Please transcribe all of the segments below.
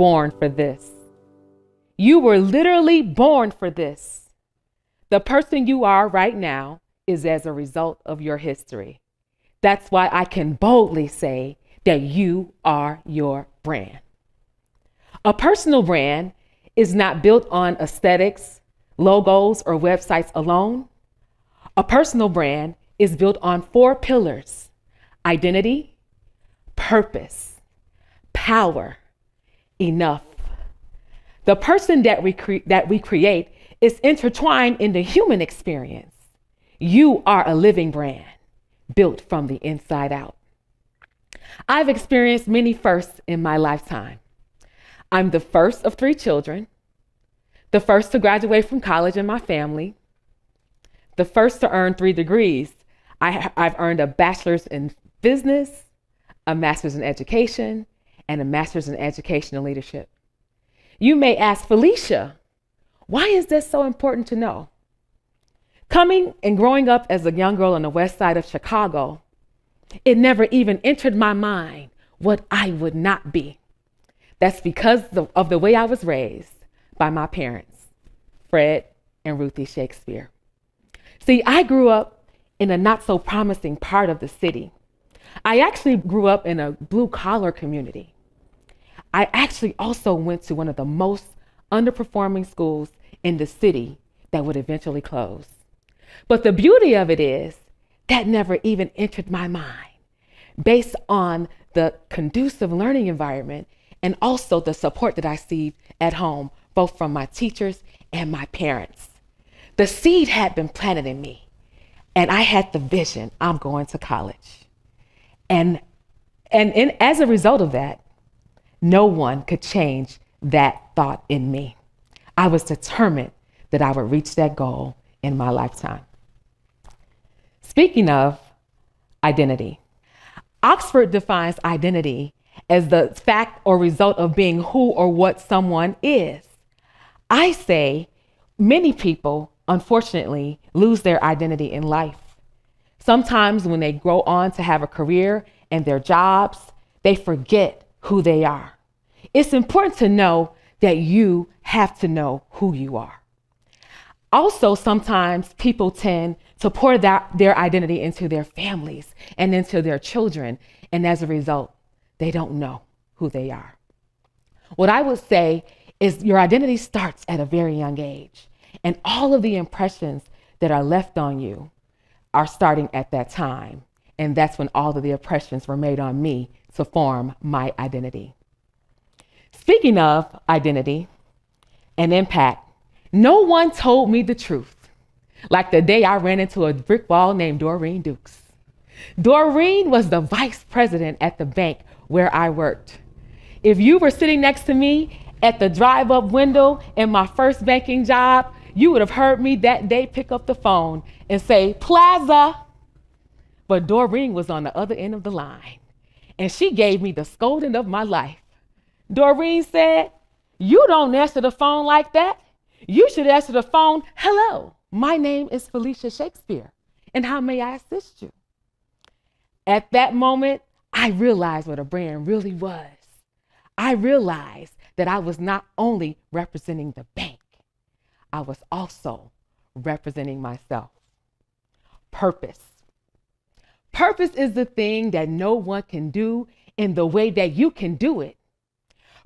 born for this. You were literally born for this. The person you are right now is as a result of your history. That's why I can boldly say that you are your brand. A personal brand is not built on aesthetics, logos, or websites alone. A personal brand is built on 4 pillars: identity, purpose, power, enough. The person that we create is intertwined in the human experience. You are a living brand built from the inside out. I've experienced many firsts in my lifetime. I'm the first of 3 children, the first to graduate from college in my family, the first to earn 3 degrees. I've earned a bachelor's in business, a master's in education, and a master's in educational leadership. You may ask, Felicia, why is this so important to know? Coming and growing up as a young girl on the west side of Chicago, it never even entered my mind what I would not be. That's because of the way I was raised by my parents, Fred and Ruthie Shakespeare. See, I grew up in a not so promising part of the city. I actually grew up in a blue collar community. I actually also went to one of the most underperforming schools in the city that would eventually close. But the beauty of it is that never even entered my mind based on the conducive learning environment and also the support that I received at home, both from my teachers and my parents. The seed had been planted in me and I had the vision, I'm going to college. And as a result of that, no one could change that thought in me. I was determined that I would reach that goal in my lifetime. Speaking of identity, Oxford defines identity as the fact or result of being who or what someone is. I say many people, unfortunately, lose their identity in life. Sometimes when they grow on to have a career and their jobs, they forget who they are. It's important to know that you have to know who you are. Also, sometimes people tend to pour their identity into their families and into their children, and as a result, they don't know who they are. What I would say is your identity starts at a very young age, and all of the impressions that are left on you are starting at that time, and that's when all of the impressions were made on me to form my identity. Speaking of identity and impact, no one told me the truth like the day I ran into a brick wall named Doreen Dukes. Doreen was the vice president at the bank where I worked. If you were sitting next to me at the drive-up window in my first banking job, you would have heard me that day pick up the phone and say, Plaza. But Doreen was on the other end of the line, and she gave me the scolding of my life. Doreen said, you don't answer the phone like that. You should answer the phone, hello, my name is Felicia Shakespeare, and how may I assist you? At that moment, I realized what a brand really was. I realized that I was not only representing the bank, I was also representing myself. Purpose. Purpose is the thing that no one can do in the way that you can do it.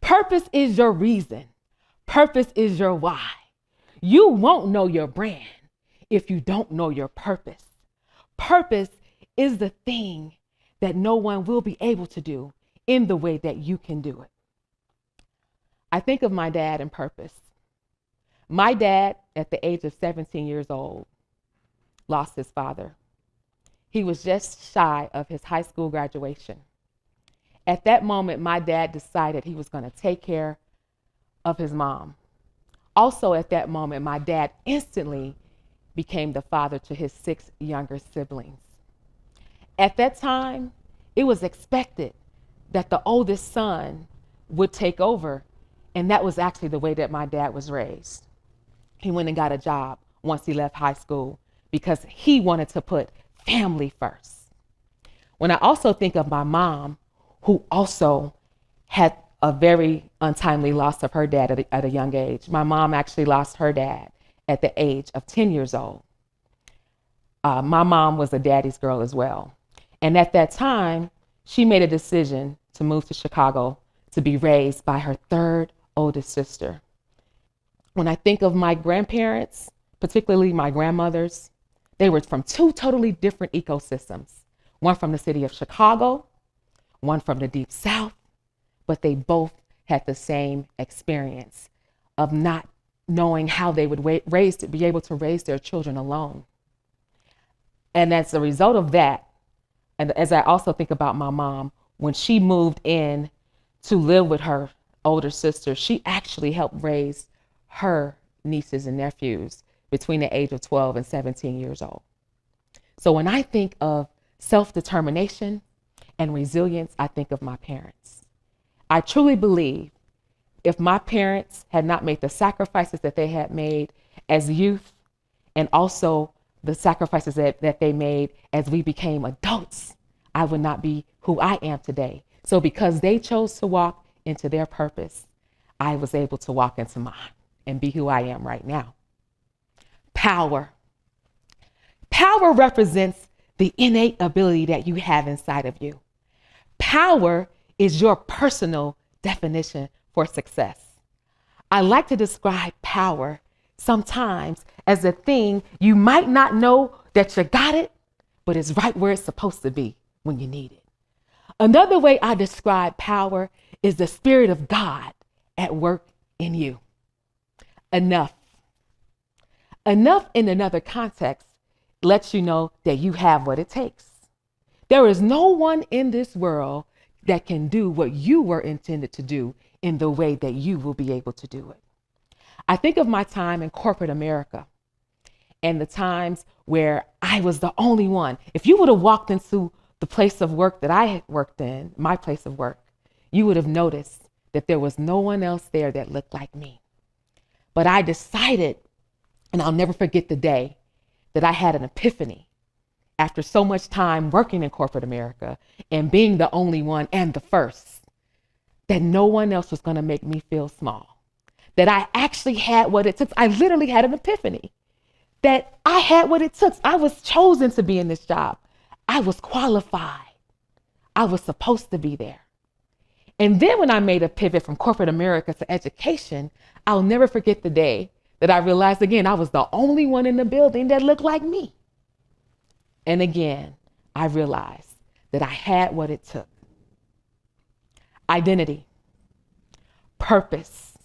Purpose is your reason. Purpose is your why. You won't know your brand if you don't know your purpose. Purpose is the thing that no one will be able to do in the way that you can do it. I think of my dad and purpose. My dad, at the age of 17 years old, lost his father. He was just shy of his high school graduation. At that moment, my dad decided he was going to take care of his mom. Also at that moment, my dad instantly became the father to his 6 younger siblings. At that time, it was expected that the oldest son would take over, and that was actually the way that my dad was raised. He went and got a job once he left high school because he wanted to put family first. When I also think of my mom, who also had a very untimely loss of her dad at a young age. My mom actually lost her dad at the age of 10 years old. My mom was a daddy's girl as well. And at that time, she made a decision to move to Chicago to be raised by her third oldest sister. When I think of my grandparents, particularly my grandmothers, they were from two totally different ecosystems. One from the city of Chicago, one from the deep South, but they both had the same experience of not knowing how they would be able to raise their children alone. And as a result of that, and as I also think about my mom, when she moved in to live with her older sister, she actually helped raise her nieces and nephews between the age of 12 and 17 years old. So when I think of self-determination and resilience, I think of my parents. I truly believe if my parents had not made the sacrifices that they had made as youth, and also the sacrifices that they made as we became adults, I would not be who I am today. So because they chose to walk into their purpose, I was able to walk into mine and be who I am right now. Power. Power represents the innate ability that you have inside of you. Power is your personal definition for success. I like to describe power sometimes as a thing you might not know that you got it, but it's right where it's supposed to be when you need it. Another way I describe power is the Spirit of God at work in you. Enough. Enough in another context lets you know that you have what it takes. There is no one in this world that can do what you were intended to do in the way that you will be able to do it. I think of my time in corporate America and the times where I was the only one. If you would have walked into the place of work that I had worked in, my place of work, you would have noticed that there was no one else there that looked like me. But I decided, and I'll never forget the day that I had an epiphany after so much time working in corporate America and being the only one and the first, that no one else was going to make me feel small, that I actually had what it took. I literally had an epiphany that I had what it took. I was chosen to be in this job. I was qualified. I was supposed to be there. And then when I made a pivot from corporate America to education, I'll never forget the day that I realized again, I was the only one in the building that looked like me. And again, I realized that I had what it took. Identity, purpose,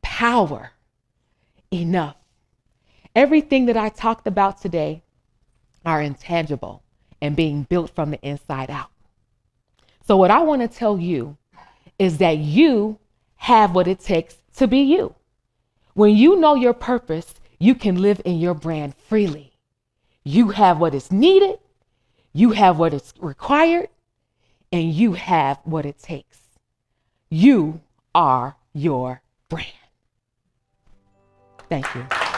power, enough. Everything that I talked about today are intangible and being built from the inside out. So what I want to tell you is that you have what it takes to be you. When you know your purpose, you can live in your brand freely. You have what is needed, you have what is required, and you have what it takes. You are your brand. Thank you.